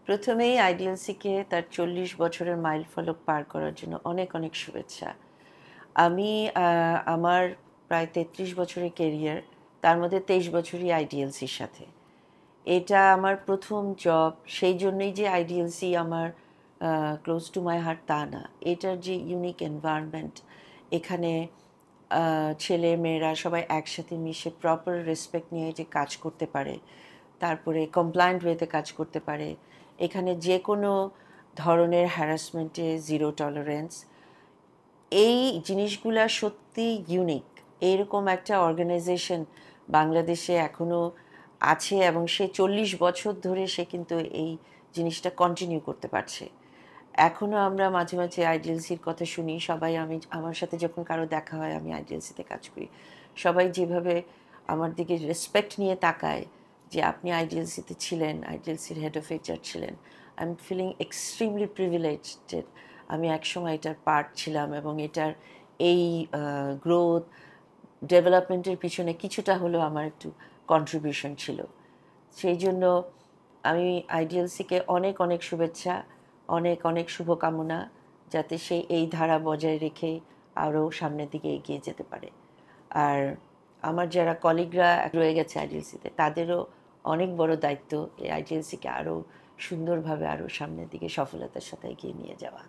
প্রথমেই আইডিএলসিকে তার 40 বছরের মাইলফলক পার করার জন্য অনেক অনেক শুভেচ্ছা। আমি আমার প্রায় 33 বছরের ক্যারিয়ার, তার মধ্যে 23 বছরই আইডিএলসির সাথে। এটা আমার প্রথম জব, সেই জন্যই যে আইডিএলসি আমার ক্লোজ টু মাই হার্ট তা না। এটার যে ইউনিক এনভায়রনমেন্ট, এখানে ছেলে মেয়েরা সবাই একসাথে মিশে প্রপার রেসপেক্ট নিয়ে যে কাজ করতে পারে, তারপরে কমপ্লায়েন্ট ওয়েতে কাজ করতে পারে, এখানে যে কোনো ধরনের হ্যারাসমেন্টে জিরো টলারেন্স, এই জিনিসগুলা সত্যি ইউনিক। এইরকম একটা অর্গানাইজেশন বাংলাদেশে এখনও আছে এবং সে 40 বছর ধরে সে কিন্তু এই জিনিসটা কন্টিনিউ করতে পারছে। এখনও আমরা মাঝে মাঝে আইডিএলসির কথা শুনি, সবাই আমার সাথে যখন কারো দেখা হয় আমি আইডিএলসিতে কাজ করি, সবাই যেভাবে আমার দিকে রেসপেক্ট নিয়ে তাকায় যে আপনি আইডিএলসিতে ছিলেন, আইডিএলসির হেড অফ এইচআর ছিলেন। I am feeling extremely privileged. আমি একসময় এটার পার্ট ছিলাম এবং এটার এই গ্রোথ ডেভেলপমেন্টের পিছনে কিছুটা হলেও আমার একটু কন্ট্রিবিউশন ছিল। সেই জন্য আমি আইডিএলসিকে অনেক অনেক শুভেচ্ছা, অনেক অনেক শুভকামনা, যাতে সে এই ধারা বজায় রেখে আরও সামনের দিকে এগিয়ে যেতে পারে। আর আমার যারা কলিগরা রয়ে গেছে আইডিএলসিতে, তাদেরও অনেক বড় দায়িত্ব এই আইডিএলসিকে আরও সুন্দরভাবে আরও সামনের দিকে সফলতার সাথে এগিয়ে নিয়ে যাওয়া।